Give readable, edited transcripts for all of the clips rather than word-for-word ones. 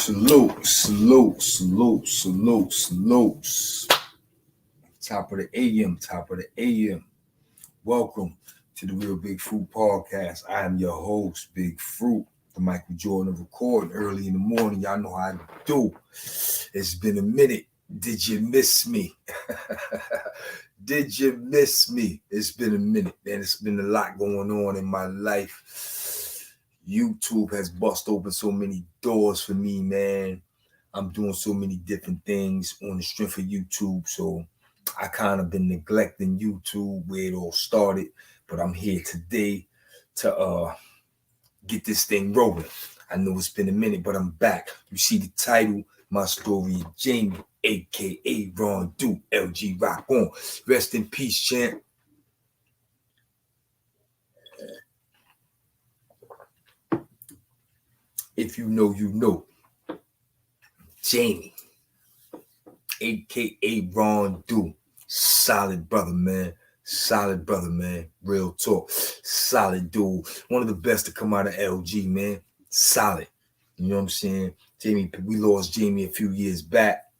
Salute. Top of the AM. Welcome to the Real Big Fruit Podcast. I am your host, Big Fruit, the Michael Jordan of recording early in the morning. Y'all know how to do. It's been a minute. Did you miss me? Did you miss me? It's been a minute, man. It's been a lot going on in my life. YouTube has bust open so many doors for me, man. I'm doing so many different things on the strength of YouTube. So I kind of been neglecting YouTube where it all started. But I'm here today to get this thing rolling. I know it's been a minute, but I'm back. You see the title, My Story of Jamie, a.k.a. Rondu, LG Rock On. Rest in peace, champ. If you know, you know. Jamie, a.k.a. Rondu. Solid brother, man. Real talk. Solid dude. One of the best to come out of LG, man. Solid. You know what I'm saying? Jamie, we lost Jamie a few years back.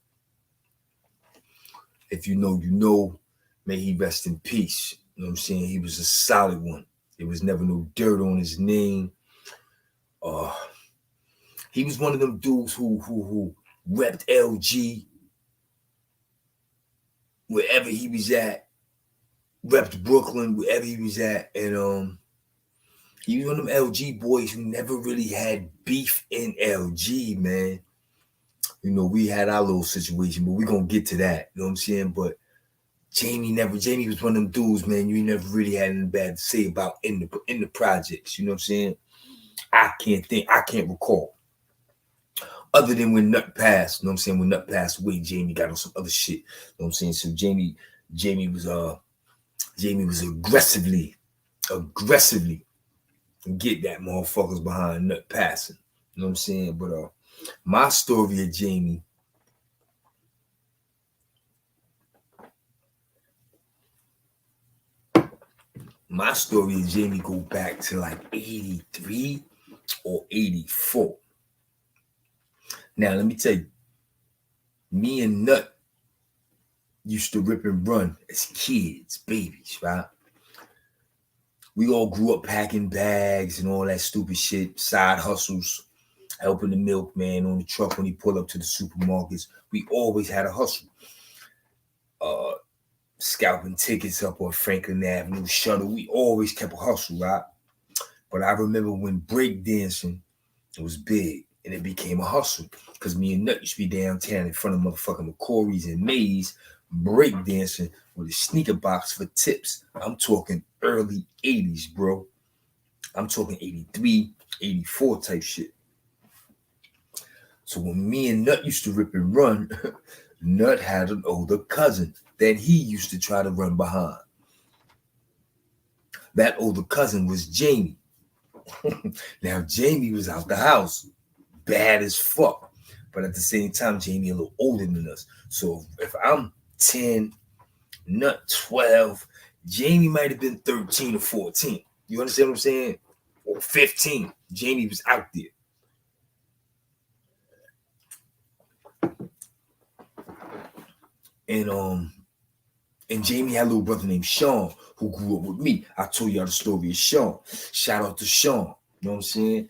If you know, you know. May he rest in peace. You know what I'm saying? He was a solid one. There was never no dirt on his name. He was one of them dudes who repped LG wherever he was at, repped Brooklyn wherever he was at, and he was one of them LG boys who never really had beef in LG, man. You know, we had our little situation, but we're gonna get to that. You know what I'm saying? But Jamie was one of them dudes, man, you never really had anything bad to say about in the projects. You know what I'm saying? I can't recall. Other than when Nut passed, you know what I'm saying? When Nut passed away, Jamie got on some other shit. You know what I'm saying? So Jamie was aggressively get that motherfuckers behind Nut passing. You know what I'm saying? But my story of Jamie go back to like 83 or 84. Now, let me tell you, me and Nut used to rip and run as kids, babies, right? We all grew up packing bags and all that stupid shit, side hustles, helping the milkman on the truck when he pulled up to the supermarkets. We always had a hustle. Scalping tickets up on Franklin Avenue, shuttle. We always kept a hustle, right? But I remember when breakdancing was big and it became a hustle because me and Nut used to be downtown in front of motherfucking McCory's and Mays breakdancing with a sneaker box for tips. I'm talking early 80s, bro. I'm talking 83, 84 type shit. So when me and Nut used to rip and run, Nut had an older cousin that he used to try to run behind. That older cousin was Jamie. Now, Jamie was out the house, bad as fuck. But at the same time, Jamie a little older than us. So if I'm 10, Nut 12, Jamie might have been 13 or 14. You understand what I'm saying? Or 15. Jamie was out there. And Jamie had a little brother named Sean who grew up with me. I told y'all the story of Sean. Shout out to Sean. You know what I'm saying?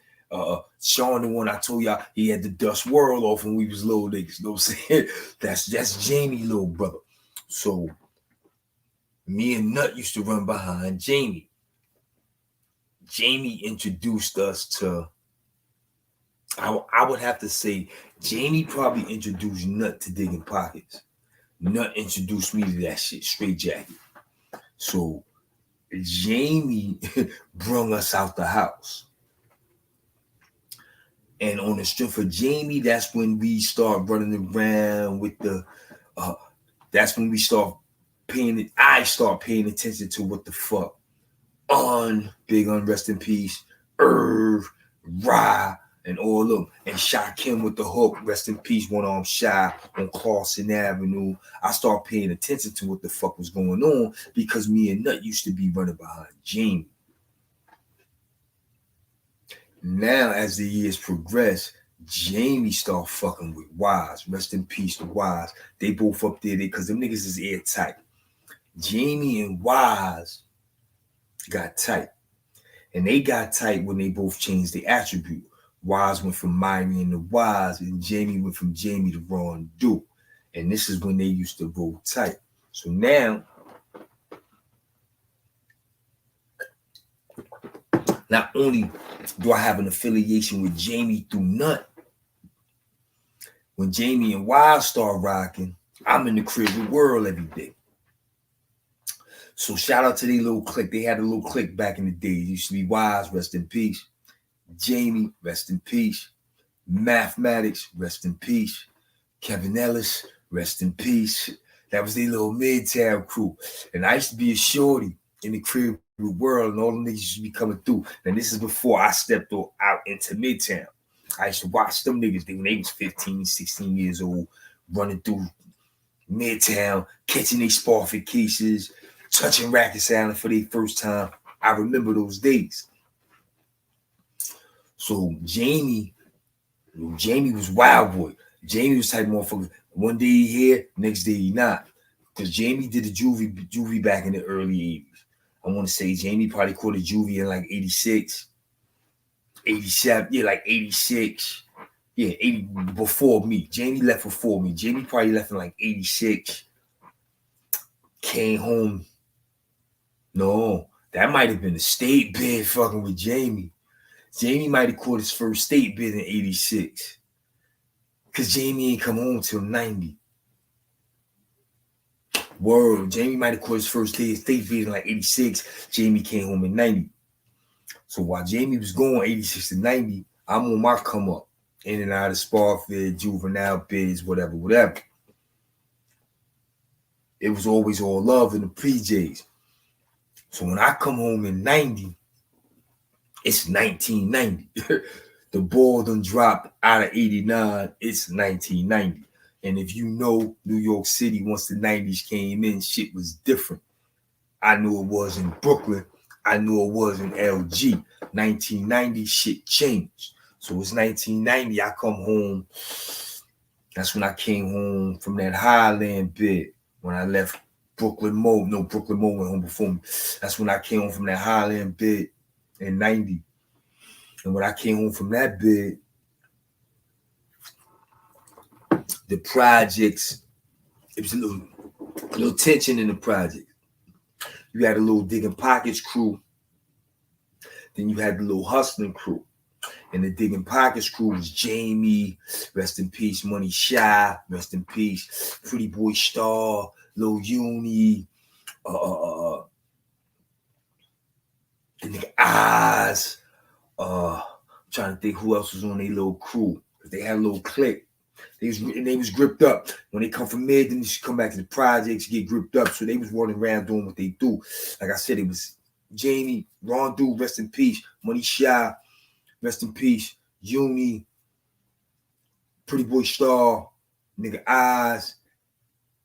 Sean, the one I told y'all, he had the dust world off when we was little niggas. You know what I'm saying? That's Jamie, little brother. So me and Nut used to run behind Jamie. Jamie introduced us to, I would have to say, Jamie probably introduced Nut to digging pockets. Nut introduced me to that shit, straight jacket. So Jamie brung us out the house. And on the strength of Jamie, that's when we start running around with the, that's when we start I start paying attention to what the fuck Big Rest in Peace, Irv, Ra, and all of them. And Shakim with the hook, rest in peace, One Arm Shy on Carson Avenue. I start paying attention to what the fuck was going on because me and Nut used to be running behind Jamie. Now, as the years progress, Jamie start fucking with Wise. Rest in peace to Wise. They both up there because them niggas is airtight. Jamie and Wise got tight. And they got tight when they both changed the attribute. Wise went from Myrian to Wise, and Jamie went from Jamie to Rondu. And this is when they used to roll tight. So now, not only do I have an affiliation with Jamie through Nut, when Jamie and Wise start rocking, I'm in the crib with World every day. So shout out to their little clique. They had a little clique back in the day. It used to be Wise, rest in peace. Jamie, rest in peace. Mathematics, rest in peace. Kevin Ellis, rest in peace. That was their little Midtown crew. And I used to be a shorty in the crib with World, and all the niggas used to be coming through. And this is before I stepped out into Midtown. I used to watch them niggas when they was 15, 16 years old, running through Midtown, catching their Spofford cases, touching Rikers Island for their first time. I remember those days. So Jamie was wild boy. Jamie was type motherfucker. One day he here, next day he not. Because Jamie did the juvie back in the early 80s. I want to say Jamie probably caught a juvie in like 86. 87, yeah, like 86. Yeah, 80 before me. Jamie left before me. Jamie probably left in like 86. Came home. No, that might have been a state bid fucking with Jamie. Jamie might have caught his first state bid in 86. Because Jamie ain't come home till 90. Word, Jamie might have caught his first state bid in like 86. Jamie came home in 90. So while Jamie was going 86 to 90, I'm on my come up. In and out of Spofford, juvenile bids, whatever. It was always all love in the pre-J's. So when I come home in 90, it's 1990. The ball done dropped out of 89. It's 1990. And if you know New York City, once the 90s came in, shit was different. I knew it was in Brooklyn. I knew it was in LG. 1990, shit changed. So it's 1990. I come home. That's when I came home from that Highland bid. When I left Brooklyn Mo. No, Brooklyn Mo went home before me. That's when I came home from that Highland bid in 90. And when I came home from that bid, the projects, it was a little tension in the project. You had a little Digging Pockets crew. Then you had the little Hustling crew. And the Digging Pockets crew was Jamie, rest in peace, Money Shy, rest in peace, Pretty Boy Star, Lil Uni, the nigga Eyes. I'm trying to think who else was on their little crew. They had a little clique. They was gripped up. When they come from mid, then they should come back to the projects, get gripped up. So they was running around doing what they do. Like I said, it was Jamie, Rondu, rest in peace, Money Shy, rest in peace, Uni, Pretty Boy Star, nigga Eyes.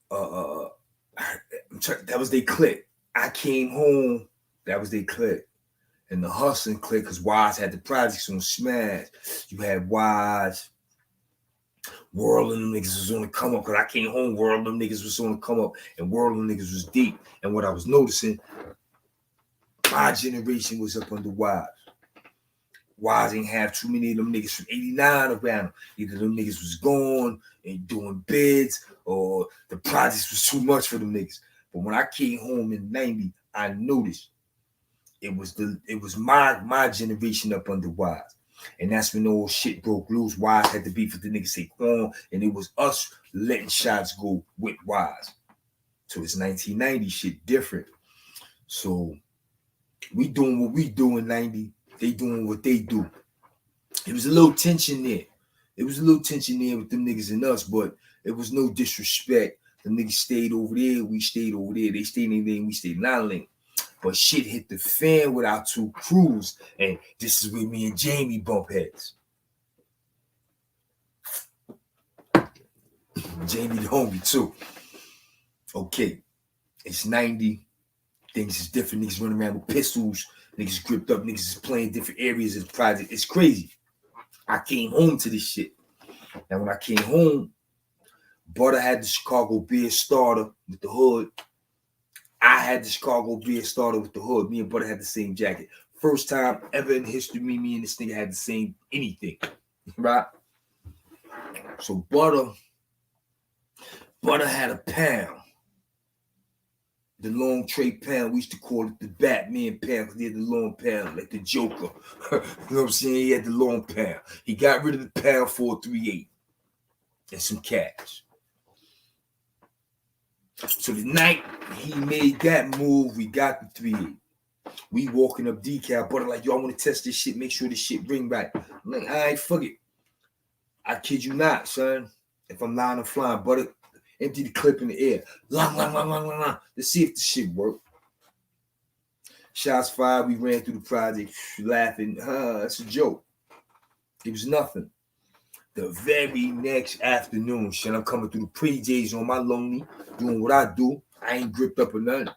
That was their clique. I came home, that was their clique. And the Hustling clique, because Wise had the projects on Smash. You had Wise, World and them niggas was on the come up. Because I came home, World and them niggas was on the come up. And World and them niggas was deep. And what I was noticing, my generation was up under Wise. Wise ain't have too many of them niggas from 89 around them. Either them niggas was gone and doing bids, or the projects was too much for them niggas. But when I came home in 90, I noticed it was my generation up under Wise. And that's when all shit broke loose. Wise had to beef with the nigga Saquon, and it was us letting shots go with Wise. So it's 1990 shit different. So we doing what we do in 90. They doing what they do. It was a little tension there. It was a little tension there with them niggas and us, but it was no disrespect. The niggas stayed over there. We stayed over there. They stayed in there and we stayed in our lane. But shit hit the fan with our two crews. And this is where me and Jamie bump heads. Jamie the homie too. Okay. It's 90. Things is different. Niggas running around with pistols. Niggas gripped up. Niggas is playing different areas of the project. It's crazy. I came home to this shit. And when I came home, Butter had the Chicago beer starter with the hood. I had the Chicago beer starter with the hood. Me and Butter had the same jacket. First time ever in history, me and this nigga had the same anything. Right? So Butter had a pound. The long tray pound. We used to call it the Batman pound because he had the long pound, like the Joker. You know what I'm saying? He had the long pound. He got rid of the pound for a 3.8 and some cash. So the night he made that move, we got the 3.8. We walking up decal, Butter like, yo, I want to test this shit, make sure this shit ring right. I'm like, all right, fuck it. I kid you not, son. If I'm lying or flying, Butter, empty the clip in the air. Long. Let's see if the shit work. Shots fired, we ran through the project, laughing. That's a joke. It was nothing. The very next afternoon, shit, I'm coming through the pre-J's on my lonely, doing what I do. I ain't gripped up or nothing.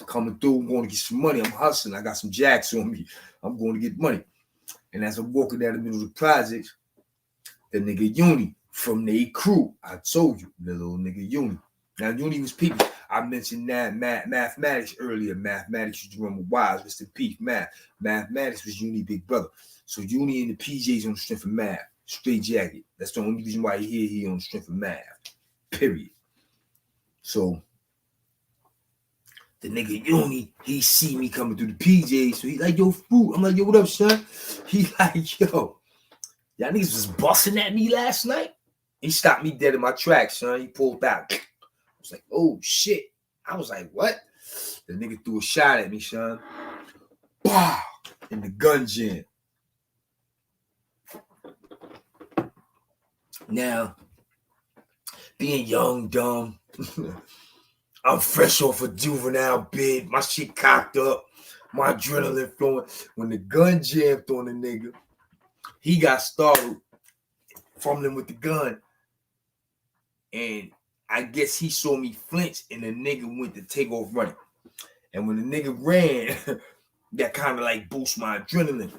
Coming through, I'm going to get some money. I'm hustling. I got some jacks on me. I'm going to get money. And as I'm walking down the middle of the project, the nigga Uni from the crew, I told you, the little nigga Uni. Now, Uni was people. I mentioned that mathematics earlier. Mathematics used to run with Wise, Mr. P. Mathematics was Uni big brother. So Uni and the PJs on the strength of math. Straight jacket. That's the only reason why he on the strength of math. Period. So the nigga Uni, he see me coming through the PJs. So he like, yo, Fruit. I'm like, yo, what up, son? He like, yo, y'all niggas was busting at me last night. He stopped me dead in my tracks, son. He pulled out. I was like, oh, shit. I was like, what? The nigga threw a shot at me, son. Bah! In the gun jam. Now, being young, dumb, I'm fresh off a juvenile bid. My shit cocked up. My adrenaline flowing. When the gun jammed on the nigga, he got startled, fumbling with the gun. And I guess he saw me flinch, and the nigga went to take off running. And when the nigga ran, that kind of like boost my adrenaline.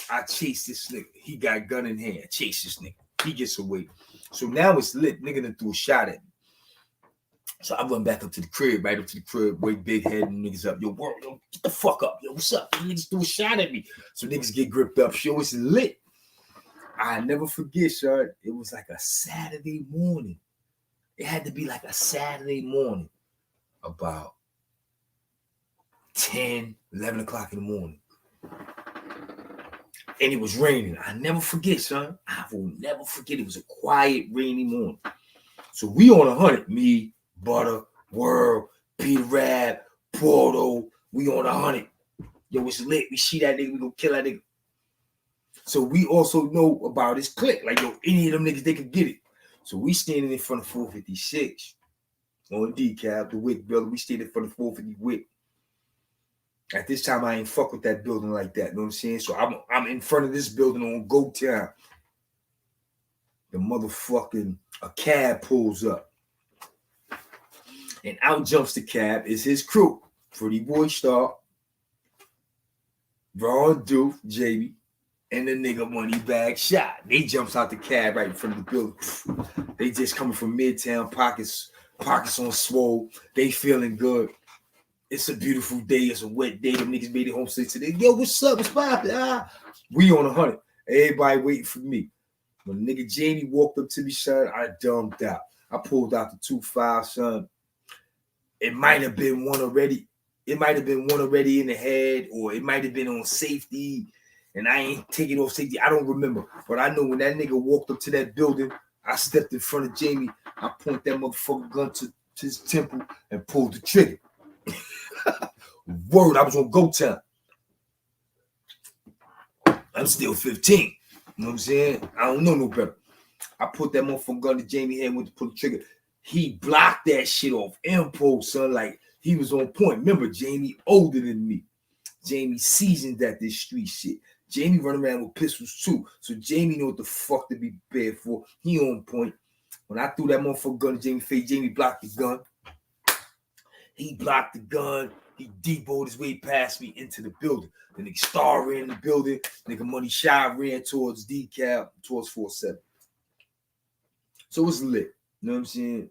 I chased this nigga. He got gun in hand. Chase this nigga. He gets away. So now it's lit. Nigga done threw a shot at me. So I run back up to the crib, right up to the crib, way big head and niggas up. Yo, world, yo, get the fuck up. Yo, what's up? Niggas threw a shot at me. So niggas get gripped up. Yo, it's lit. I never forget, son. It was like a Saturday morning. It had to be like a Saturday morning. About 10, 11 o'clock in the morning. And it was raining. I never forget, son. I will never forget. It was a quiet, rainy morning. So we on 100. Me, Butter, World, Peter Rab, Porto. We on 100. Yo, it's lit. We see that nigga. We gonna kill that nigga. So we also know about his clique. Like, yo, any of them niggas, they could get it. So we standing in front of 456 on decal, the Wick building. We stayed in front of 450 Wick. At this time, I ain't fuck with that building like that. You know what I'm saying? So I'm in front of this building on Go Town. The motherfucking a cab pulls up. And out jumps the cab. Is his crew. Pretty Boy Star, Rondu, JB, and the nigga Money Bag Shot. They jumps out the cab right in front of the building. They just coming from Midtown, pockets on swole. They feeling good. It's a beautiful day. It's a wet day. The niggas made it home safe today. Yo, what's up? What's poppin'? We on 100. Everybody waiting for me. When nigga Jamie walked up to me, son, I dumped out. I pulled out the 2.5, son. It might have been one already. It might have been one already in the head, or it might have been on safety, and I ain't taking off safety. I don't remember. But I know when that nigga walked up to that building, I stepped in front of Jamie. I point that motherfucker gun to his temple and pulled the trigger. Word, I was on Go Town. I'm still 15. You know what I'm saying? I don't know no better. I put that motherfucker gun to Jamie head, went to pull the trigger. He blocked that shit off impulse, son. Like, he was on point. Remember, Jamie older than me. Jamie seasoned at this street shit. Jamie run around with pistols too. So Jamie know what the fuck to be prepared for. He on point. When I threw that motherfucker gun to Jamie's face, Jamie blocked the gun. He blocked the gun. He deboed his way past me into the building. The nigga Star ran in the building. Nigga Money Shy ran towards decal, towards 47. So it's lit. You know what I'm saying?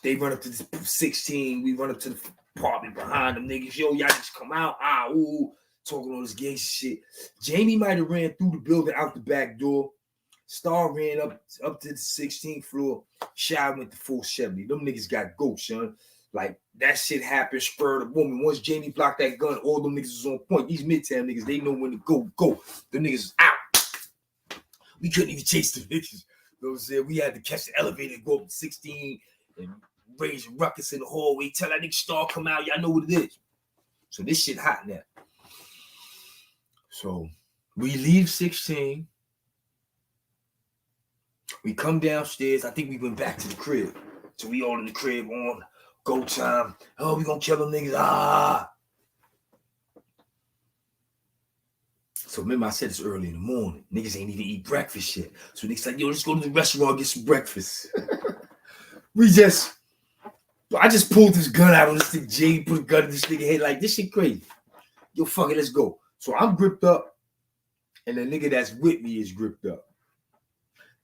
They run up to this 16. We run up to the apartment behind them niggas. Yo, y'all just come out. Talking all this gangster shit. Jamie might have ran through the building out the back door. Star ran up to the 16th floor. Shy went to 470. Them niggas got ghosts, son. Like, that shit happened, spurred the woman. Once Jamie blocked that gun, all them niggas was on point. These Midtown niggas, they know when to go. The niggas is out. We couldn't even chase the niggas. You know what I'm saying? We had to catch the elevator, go up to 16, and raise ruckus in the hallway. Tell that nigga Star come out. Y'all know what it is. So this shit hot now. So we leave 16. We come downstairs. I think we went back to the crib. So we all in the crib on go time. Oh, we gonna kill them niggas. So remember I said it's early in the morning. Niggas ain't even eat breakfast yet. So niggas like, yo, let's go to the restaurant and get some breakfast. I just pulled this gun out on this thing. Jay put a gun in this nigga head like, this shit crazy. Yo, fuck it, let's go. So I'm gripped up, and the nigga that's with me is gripped up.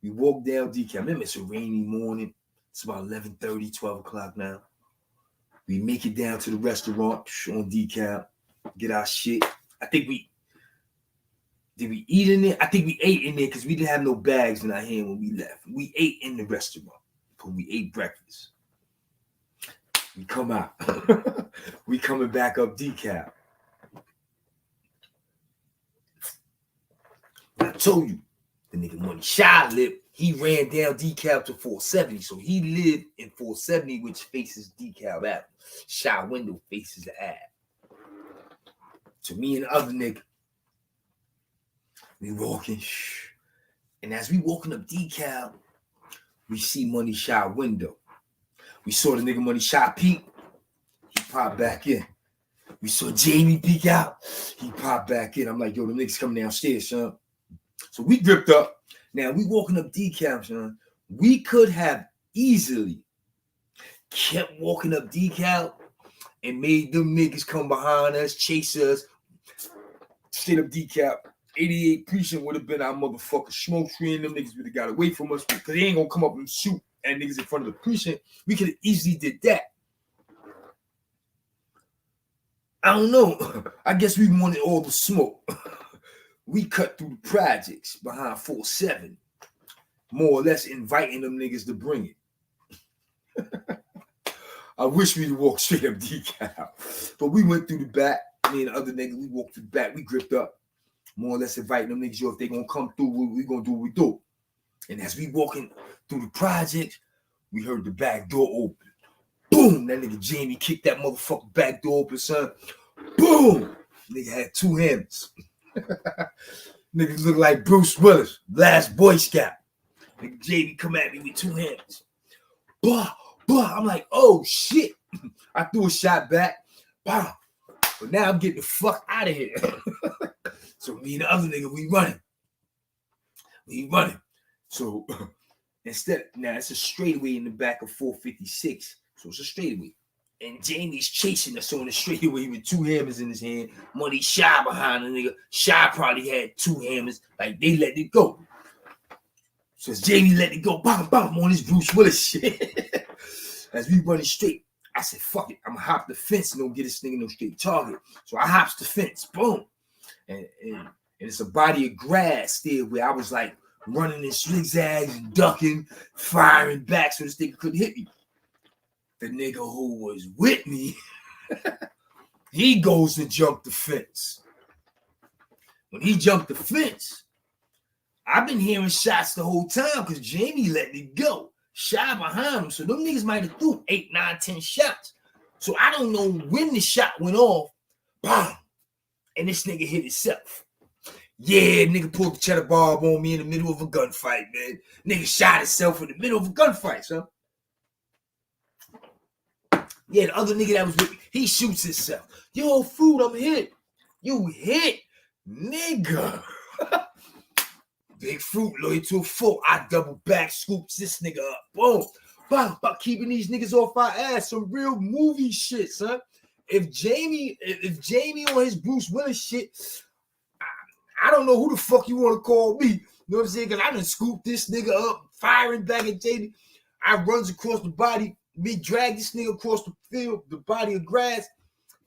We walk down decal. Remember, it's a rainy morning. It's about 11:30, 12 o'clock now. We make it down to the restaurant on decal, get our shit. Did we eat in there? I think we ate in there because we didn't have no bags in our hand when we left. We ate in the restaurant, but we ate breakfast. We come out. We coming back up decal. I told you, the nigga Money Shy lived. He ran down decal to 470. So he lived in 470, which faces decal Avenue. Shy window faces the Ave. So me and the other nigga, we walking. And as we walking up decal, we see Money Shy window. We saw the nigga Money Shy peek. He popped back in. We saw Jamie peek out. He popped back in. I'm like, yo, the niggas coming downstairs, son. So we gripped up. Now we walking up decal, son. We could have easily kept walking up decal and made them niggas come behind us, chase us. Straight up decal. 88 precinct would have been our motherfucking smoke screen. Them niggas would have got away from us because they ain't gonna come up and shoot at niggas in front of the precinct. We could have easily did that. I don't know. I guess we wanted all the smoke. We cut through the projects behind 47, more or less inviting them niggas to bring it. I wish we'd walked straight up decal, but we went through the back. Me and the other nigga, we walked through the back. We gripped up, more or less inviting them niggas. Yo, if they gonna come through, we gonna do what we do. And as we walking through the project, we heard the back door open. Boom! That nigga Jamie kicked that motherfucking back door open, son. Boom! Nigga had two hands. Niggas look like Bruce Willis, last Boy Scout. Nigga Jamie come at me with two hands. Bah, bah. I'm like, oh shit. I threw a shot back. Bah. But now I'm getting the fuck out of here. So me and the other nigga, we running. So instead, now it's a straightaway in the back of 456. So it's a straightaway. And Jamie's chasing us on the straightaway with two hammers in his hand. Money Shy behind the nigga. Shy probably had two hammers. Like, they let it go. So as Jamie let it go, bam, bam, on this Bruce Willis shit. As we running straight, I said, fuck it. I'm going to hop the fence and don't get this nigga no straight target. So I hops the fence. Boom. And it's a body of grass still where I was like running in zigzags and ducking, firing back so this nigga couldn't hit me. The nigga who was with me, he goes to jump the fence. When he jumped the fence, I've been hearing shots the whole time because Jamie let it go. Shy behind him. So them niggas might have threw 8, 9, 10 shots. So I don't know when the shot went off. Bam! And this nigga hit himself. Yeah, nigga pulled the cheddar barb on me in the middle of a gunfight, man. Nigga shot himself in the middle of a gunfight, son. Yeah, the other nigga that was with me, he shoots himself. Yo, Fruit, I'm hit. You hit, nigga. Big Fruit, loyal to a fault. I double back, scoops this nigga up. Boom. About keeping these niggas off our ass. Some real movie shit, son. if Jamie on his Bruce Willis shit, I don't know who the fuck you want to call me. You know what I'm saying? Because I done scooped this nigga up, firing back at Jamie. I runs across the body, me drag this nigga across the field, the body of grass,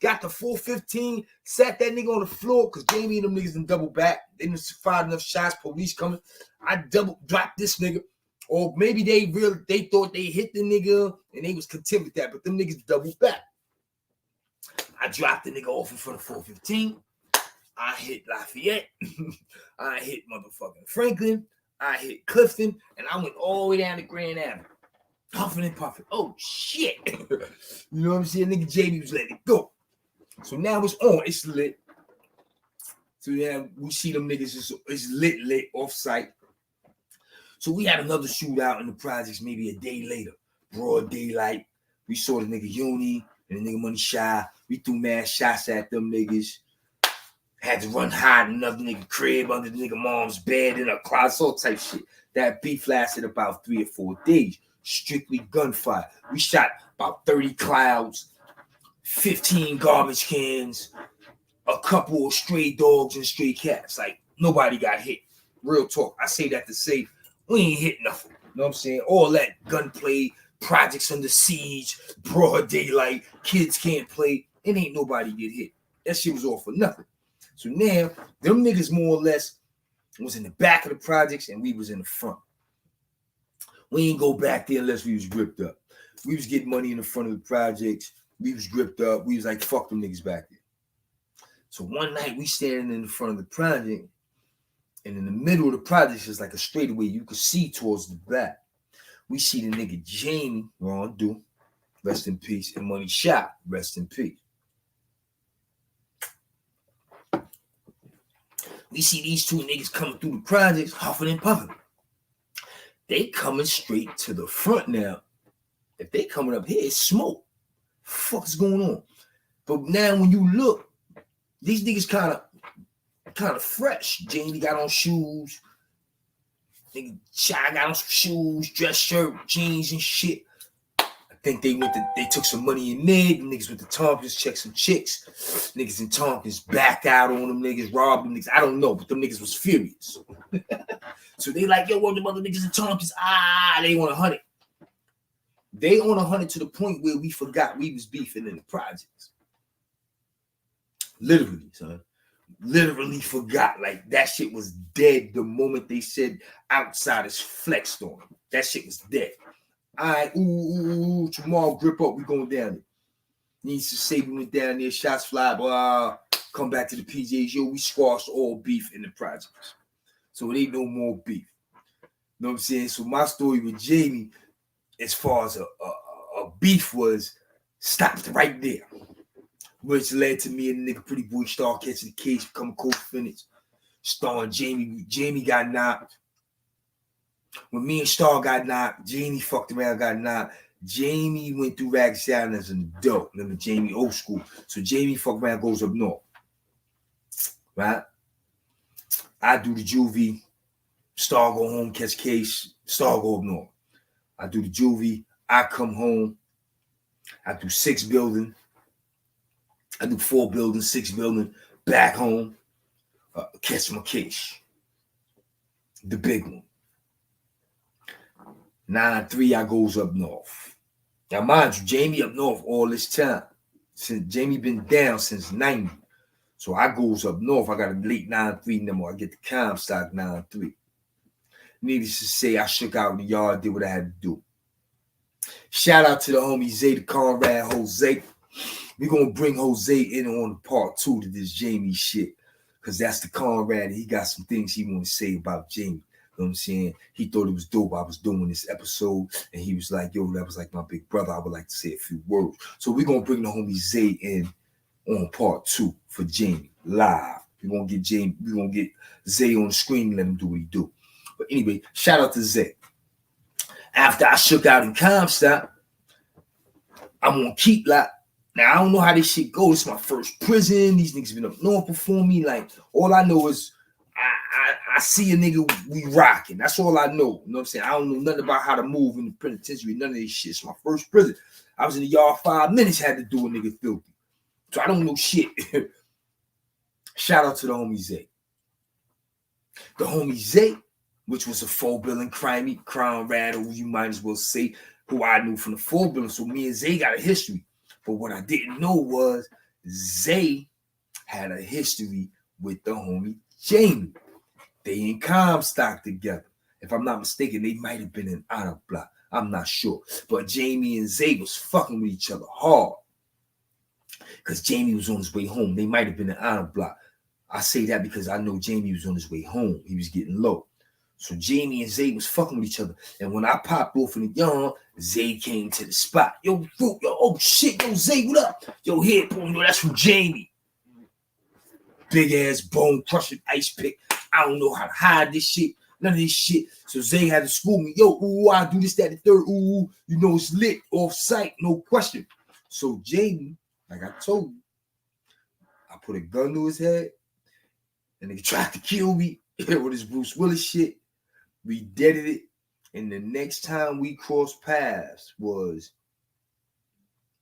got the 415, sat that nigga on the floor because Jamie and them niggas done double back. They didn't fired enough shots, police coming. I double dropped this nigga. Or maybe they thought they hit the nigga and they was content with that, but them niggas doubled back. I dropped the nigga off in front of 415. I hit Lafayette. I hit motherfucking Franklin. I hit Clifton. And I went all the way down to Grand Avenue. Huffing and puffing. Oh, shit. You know what I'm saying? Nigga Jamie was letting it go. So now it's on. It's lit. So now we see them niggas. It's lit, off-site. So we had another shootout in the projects maybe a day later. Broad daylight. We saw the nigga Uni and the nigga Money Shy. We threw mad shots at them niggas. Had to run hide in another nigga crib under the nigga mom's bed in a closet, all type shit. That beef lasted about 3 or 4 days. Strictly gunfire. We shot about 30 clouds, 15 garbage cans, a couple of stray dogs and stray cats. Like, nobody got hit. Real talk. I say that to say we ain't hit nothing. You know what I'm saying? All that gunplay, projects under siege, broad daylight, kids can't play. It ain't nobody get hit. That shit was all for nothing. So now, them niggas more or less was in the back of the projects and we was in the front. We ain't go back there unless we was gripped up. We was getting money in the front of the projects. We was gripped up. We was like, fuck them niggas back there. So one night we standing in the front of the project and in the middle of the project is like a straightaway you could see towards the back. We see the nigga Jamie, Rondu, rest in peace, and Money Shot, rest in peace. We see these two niggas coming through the projects, huffing and puffing. They coming straight to the front now. If they coming up here, it's smoke. Fuck is going on? But now when you look, these niggas kind of fresh. Jamie got on shoes. Nigga Shy got on some shoes, dress shirt, jeans and shit. I think they took some money in there. Them niggas went to Tompkins, checked some chicks. Niggas in Tompkins backed out on them niggas, robbed them niggas. I don't know, but them niggas was furious. So they like, yo, what the mother niggas in Tompkins? They on 100. They on 100 to the point where we forgot we was beefing in the projects. Literally, son. Literally forgot. Like, that shit was dead the moment they said outsiders flexed on them. That shit was dead. All right, tomorrow grip up, we going down there. Needs to say we went down there, shots fly, blah, come back to the PJs. Yo, we squashed all beef in the projects. So it ain't no more beef. You know what I'm saying? So my story with Jamie, as far as a beef was, stopped right there. Which led to me and the nigga Pretty Boy Star catching the case, becoming co-finish. Starring Jamie. Jamie got knocked. When me and Star got knocked, Jamie fucked around, got knocked. Jamie went through Rikers Island as an adult. Remember, Jamie old school. So Jamie fucked around, goes up north. Right? I do the juvie. Star go home, catch case. Star go up north. I do the juvie. I come home. I do 6 building. I do 4 building, 6 building. Back home. Catch my case. The big one. 9-3, I goes up north. Now, mind you, Jamie up north all this time. Since Jamie been down since 90. So I goes up north. I got a late 9-3 number. I get the Comstock 9-3. Needless to say, I shook out in the yard, did what I had to do. Shout out to the homie Zay, the Conrad Jose. We're going to bring Jose in on part 2 to this Jamie shit. Because that's the Conrad. He got some things he want to say about Jamie. You know what I'm saying? He thought it was dope. I was doing this episode, and he was like, yo, that was like my big brother. I would like to say a few words. So we're going to bring the homie Zay in on part 2 for Jamie live. We're going to get Zay on the screen and let him do what he do. But anyway, shout out to Zay. After I shook out in Comstock, I'm on Keep Lot. Now, I don't know how this shit goes. It's my first prison. These niggas been up north before me. Like, all I know is I see a nigga, we rocking. That's all I know. You know what I'm saying? I don't know nothing about how to move in the penitentiary, none of this shit. It's my first prison. I was in the yard 5 minutes, had to do a nigga filthy. So I don't know shit. Shout out to the homie Zay. The homie Zay, which was a 4-billing crime rattle, you might as well say, who I knew from the 4-billing. So me and Zay got a history. But what I didn't know was Zay had a history with the homie Jamie. They in Comstock together. If I'm not mistaken, they might have been in Honor Block. I'm not sure. But Jamie and Zay was fucking with each other hard. Because Jamie was on his way home. They might have been in Honor Block. I say that because I know Jamie was on his way home. He was getting low. So Jamie and Zay was fucking with each other. And when I popped off in the yard, Zay came to the spot. Yo, oh shit, yo, Zay, what up? Yo, here, boom, yo, that's from Jamie. Big ass bone crushing ice pick. I don't know how to hide this shit. None of this shit. So Zay had to school me. Yo, ooh, I do this, that, the third. Ooh, you know it's lit, off site, no question. So Jamie, like I told you, I put a gun to his head. And nigga tried to kill me with his Bruce Willis shit. We deaded it. And the next time we crossed paths was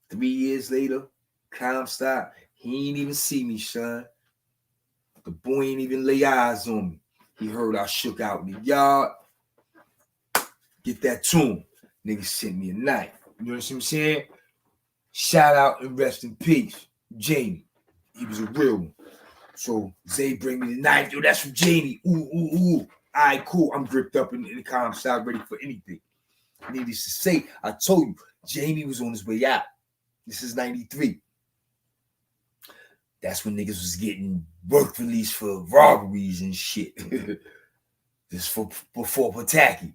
3 years later. Comstock. He ain't even see me, son. The boy ain't even lay eyes on me. He heard I shook out in the yard. Get that to him. Nigga sent me a knife. You know what I'm saying? Shout out and rest in peace. Jamie. He was a real one. So Zay bring me the knife. Yo, that's from Jamie. Ooh. All right, cool. I'm gripped up in the Comstock, ready for anything. Needless to say, I told you, Jamie was on his way out. This is 93. That's when niggas was getting work release for robberies and shit. This before Pataki.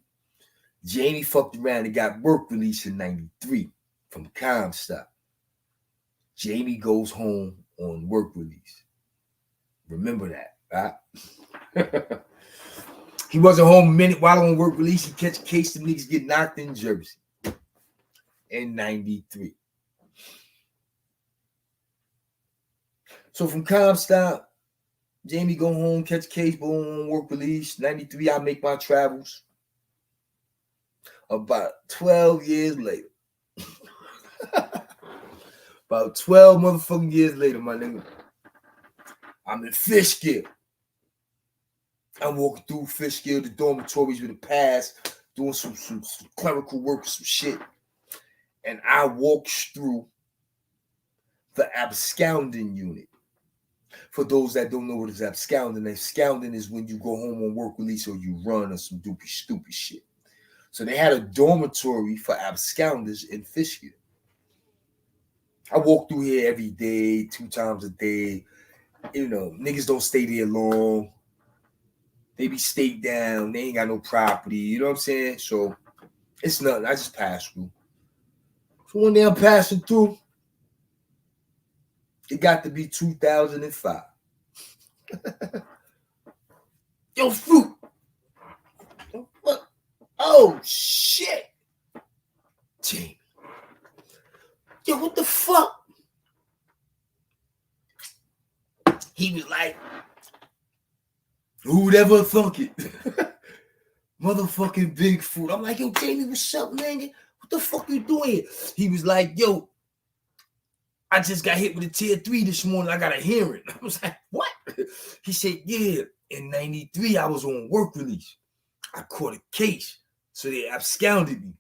Jamie fucked around and got work release in 93 from Comstock. Jamie goes home on work release. Remember that, right? He wasn't home a minute while on work release. He catch a case, the niggas get knocked in Jersey in 93. So from Comstock, Jamie go home, catch a case, boom, on work release. 93, I make my travels. About 12 years later. About 12 motherfucking years later, my nigga. I'm in Fishkill. I'm walking through Fishkill, the dormitories with a pass, doing some clerical work or some shit. And I walked through the absconding unit. For those that don't know what is absconding is when you go home on work release or you run or some stupid shit. So they had a dormitory for absconders in Fishkill. I walk through here every day, 2 times a day. You know, niggas don't stay there long. They be stayed down. They ain't got no property. You know what I'm saying? So it's nothing. I just pass through. So one day I'm passing through. It got to be 2005. Yo, Fruit. What? Oh, shit. Jamie. Yo, what the fuck? He was like, who'd ever thunk it? Motherfucking Bigfoot. I'm like, yo, Jamie, what's up, man? What the fuck you doing here? He was like, yo, I just got hit with a tier 3 this morning. I got a hearing. I was like, what? He said, yeah, in 93, I was on work release. I caught a case, so they absconded me.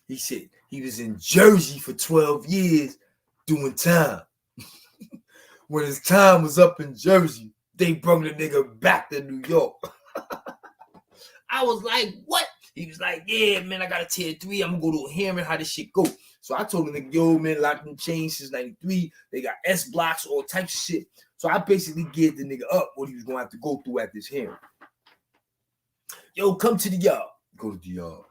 He said he was in Jersey for 12 years doing time. When his time was up in Jersey, they brought the nigga back to New York. I was like, what? He was like, yeah, man, I got a tier 3. I'm going to go to a hearing, how this shit go. So I told him, nigga, yo, man, locked in chains since 93. They got S blocks, all types of shit. So I basically gave the nigga up what he was going to have to go through at this hearing. Yo, come to the yard. Go to the yard.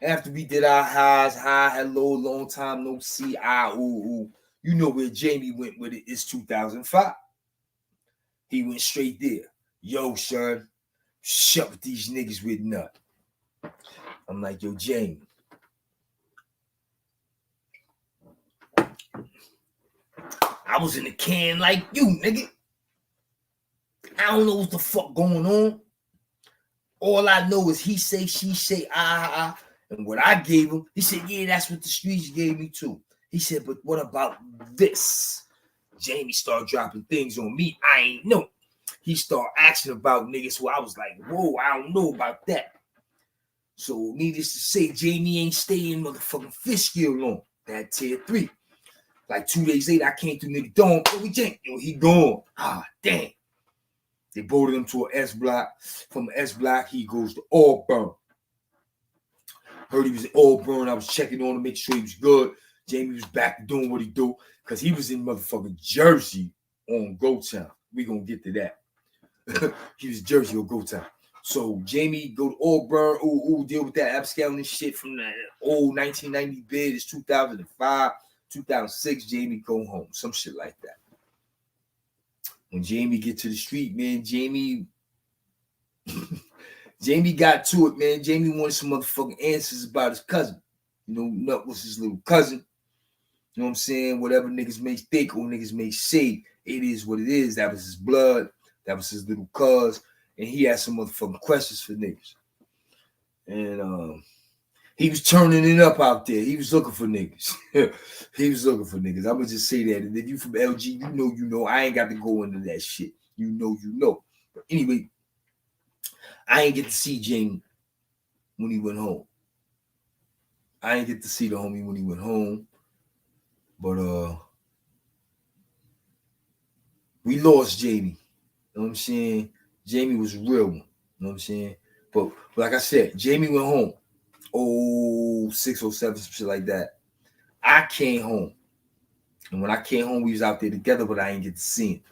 After we did our highs, hi, hello, long time no see, ooh. You know where Jamie went with it. It's 2005. He went straight there. Yo, son, shut with these niggas with nut. I'm like, yo, Jamie. I was in the can like you, nigga. I don't know what the fuck going on. All I know is he say, she say, And what I gave him, he said, yeah, that's what the streets gave me too. He said, but what about this? Jamie started dropping things on me. I ain't know. He started asking about niggas who I was like, whoa, I don't know about that. So needless to say, Jamie ain't staying motherfucking Fishkill long. That tier 3. Like 2 days later, I came through nigga dome. Yo, we Jamie. Yo, he gone. Ah, damn. They boarded him to an S block. From S block, he goes to Auburn. Heard he was in Auburn. I was checking on him, making sure he was good. Jamie was back doing what he do. Because he was in motherfucking Jersey on Go Town. We gonna get to that. He was Jersey on Go Town. So Jamie go to Auburn, deal with that absconding shit from that old 1990 bid. It's 2005, 2006. Jamie go home, some shit like that. When Jamie get to the street, man, Jamie got to it, man. Jamie wanted some motherfucking answers about his cousin. You know, Nut was his little cousin. You know what I'm saying? Whatever niggas may think or niggas may say, it is what it is. That was his blood. That was his little cuz. And he had some motherfucking questions for niggas. And he was turning it up out there. He was looking for niggas. He was looking for niggas. I'm going to just say that. And if you from LG, you know. I ain't got to go into that shit. You know. But anyway, I ain't get to see Jamie when he went home. I ain't get to see the homie when he went home. But we lost Jamie. You know what I'm saying? Jamie was a real one. You know what I'm saying? But like I said, Jamie went home. 06, 07, some shit like that. I came home. And when I came home, we was out there together, but I ain't get to see him.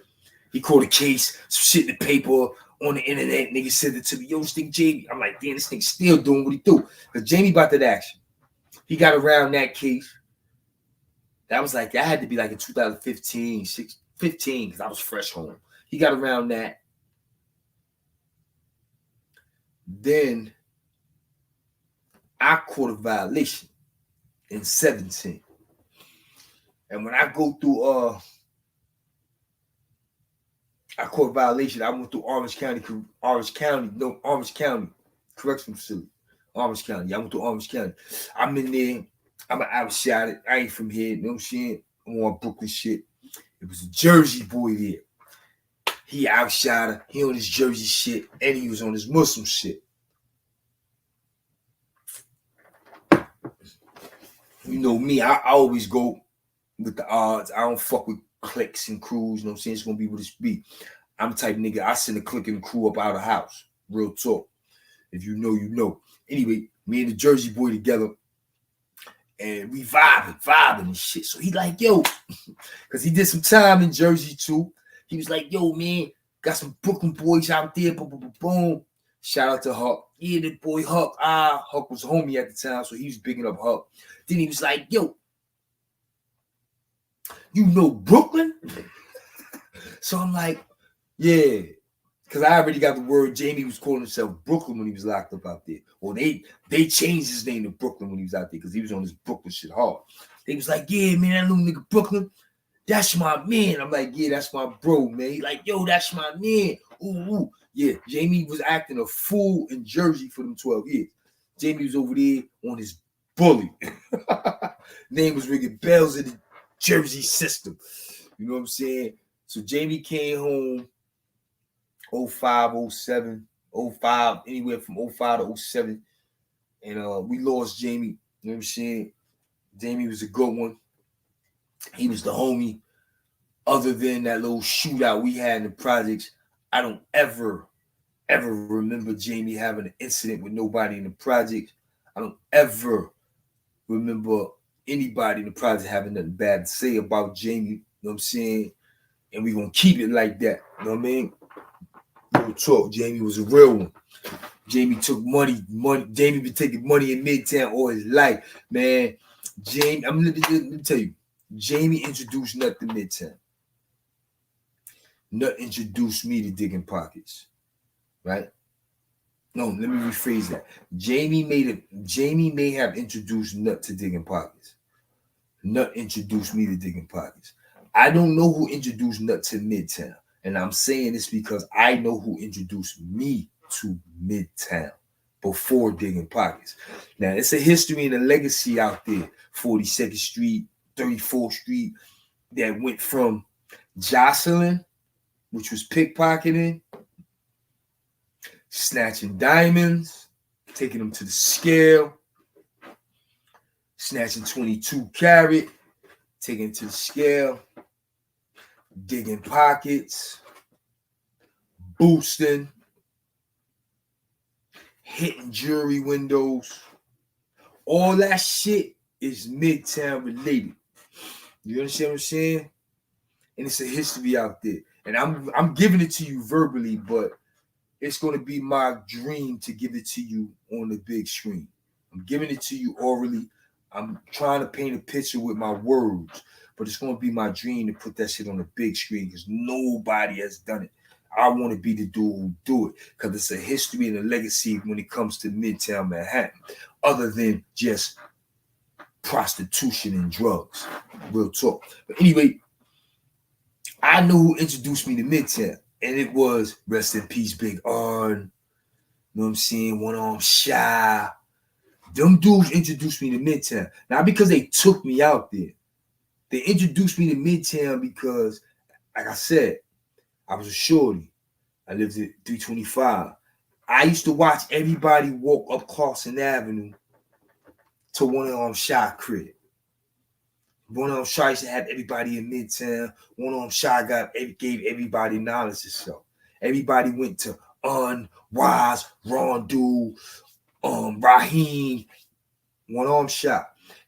He caught a case, some shit in the paper, on the internet. Nigga sent it to me. Yo, this thing Jamie. I'm like, damn, this thing still doing what he do. Because Jamie about that action. He got around that case. That was like, that had to be like in 2015, 15, because I was fresh home. He got around that. Then I caught a violation in 17. And when I go through I caught a violation. I went through Orange County Correctional Facility. Orange County. I went to Orange County. I'm in there. I'm an outsider. I ain't from here. You know what I'm saying? I'm on Brooklyn shit. It was a Jersey boy there. He outsider. He on his Jersey shit. And he was on his Muslim shit. You know me. I always go with the odds. I don't fuck with cliques and crews. You know what I'm saying? It's going to be what it's be. I'm the type of nigga. I send a clique and crew up out of the house. Real talk. If you know, you know. Anyway, me and the Jersey boy together. And we vibing and shit. So he like, yo, because he did some time in Jersey too. He was like, yo, man, got some Brooklyn boys out there. Boom, boom, boom, boom. Shout out to Huck. Yeah, the boy Huck. Huck was homie at the time, so he was bigging up Huck. Then he was like, yo, you know Brooklyn? So I'm like, yeah. Because I already got the word Jamie was calling himself Brooklyn when he was locked up out there. Or they changed his name to Brooklyn when he was out there because he was on his Brooklyn shit hard. They was like, yeah, man, that little nigga Brooklyn, that's my man. I'm like, yeah, that's my bro, man. He like, yo, that's my man. Ooh. Yeah, Jamie was acting a fool in Jersey for them 12 years. Jamie was over there on his bully. Name was ringing bells in the Jersey system. You know what I'm saying? So Jamie came home 05, 07, 05, anywhere from 05 to 07. And we lost Jamie. You know what I'm saying? Jamie was a good one. He was the homie. Other than that little shootout we had in the projects, I don't ever remember Jamie having an incident with nobody in the project. I don't ever remember anybody in the project having nothing bad to say about Jamie. You know what I'm saying? And we're going to keep it like that. You know what I mean? Real talk. Jamie was a real one. Jamie took money. Jamie been taking money in Midtown all his life, man. Jamie, let me tell you, Jamie introduced Nut to Midtown. Nut introduced me to digging pockets, right? No, let me rephrase that. Jamie may have introduced Nut to digging pockets. Nut introduced me to digging pockets. I don't know who introduced Nut to Midtown. And I'm saying this because I know who introduced me to Midtown before digging pockets. Now, it's a history and a legacy out there. 42nd Street, 34th Street, that went from jostling, which was pickpocketing, snatching diamonds, taking them to the scale, snatching 22 carat, taking it to the scale, digging pockets, boosting, hitting jewelry windows. All that shit is Midtown related. You understand what I'm saying? And it's a history out there. And I'm giving it to you verbally, but it's going to be my dream to give it to you on the big screen. I'm giving it to you orally. I'm trying to paint a picture with my words, but it's going to be my dream to put that shit on the big screen because nobody has done it. I want to be the dude who do it because it's a history and a legacy when it comes to Midtown Manhattan, other than just prostitution and drugs. Real talk. But anyway, I know who introduced me to Midtown, and it was rest in peace, Big Arn. You know what I'm saying? One Arm Shy. Them dudes introduced me to Midtown. Not because they took me out there. They introduced me to Midtown because, like I said, I was a shorty. I lived at 325. I used to watch everybody walk up Carson Avenue to One Arm Shy crib. One Arm Shy used to have everybody in Midtown. One Arm Shy gave everybody knowledge of self. Everybody went to Wise, Rondu, Raheem, One Arm Shy.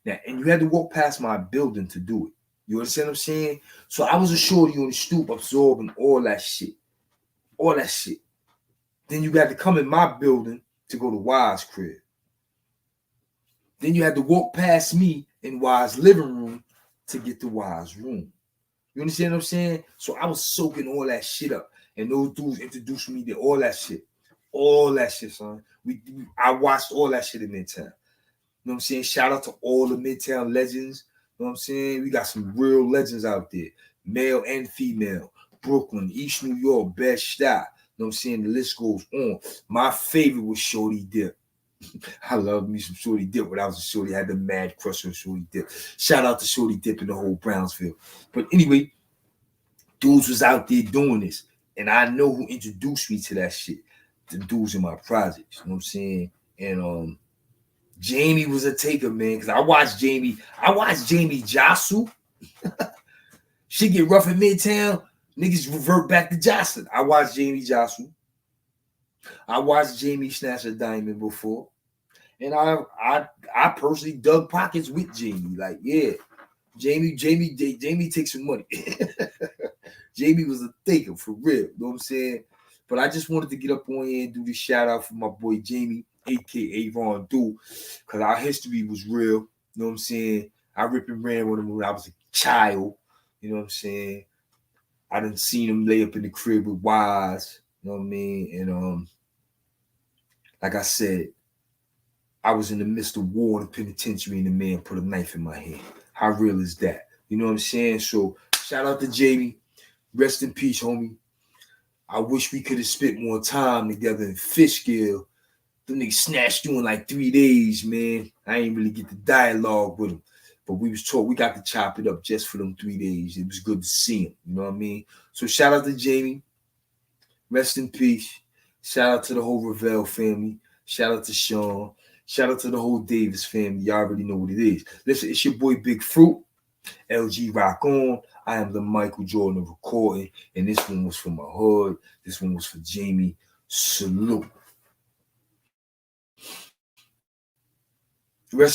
Now, and you had to walk past my building to do it. You understand what I'm saying? So I was a shorty on the stoop absorbing all that shit. All that shit. Then you had to come in my building to go to Wise crib. Then you had to walk past me in Wise living room to get to Wise room. You understand what I'm saying? So I was soaking all that shit up. And those dudes introduced me to all that shit. All that shit, son. I watched all that shit in Midtown. You know what I'm saying? Shout out to all the Midtown legends. You know what I'm saying? We got some real legends out there. Male and female. Brooklyn, East New York, Best-Stuy. You know what I'm saying? The list goes on. My favorite was Shorty Dip. I love me some Shorty Dip. When I was a shorty, I had the mad crush on Shorty Dip. Shout out to Shorty Dip and the whole Brownsville. But anyway, dudes was out there doing this. And I know who introduced me to that shit. The dudes in my projects. You know what I'm saying? And Jamie was a taker, man. Because I watched Jamie jostle. She get rough in Midtown. Niggas revert back to jostling. I watched Jamie jostle. I watched Jamie snatch a diamond before. And I personally dug pockets with Jamie. Like, yeah. Jamie takes some money. Jamie was a thinker, for real. You know what I'm saying? But I just wanted to get up on here and do this shout out for my boy Jamie, a.k.a. Rondu, because our history was real. You know what I'm saying? I ripped and ran with him when I was a child. You know what I'm saying? I done seen him lay up in the crib with Wise. You know what I mean? And like I said, I was in the midst of war in the penitentiary and the man put a knife in my hand. How real is that? You know what I'm saying? So shout out to Jamie. Rest in peace, homie. I wish we could have spent more time together in Fishkill. Them niggas snatched you in like 3 days, man. I ain't really get the dialogue with him. But we was taught we got to chop it up just for them 3 days. It was good to see him. You know what I mean? So shout out to Jamie. Rest in peace. Shout out to the whole Ravel family. Shout out to Sean. Shout out to the whole Davis family. Y'all already know what it is. Listen, it's your boy Big Fruit. LG Rock On. I am the Michael Jordan of recording. And this one was for my hood. This one was for Jamie. Salute. Rest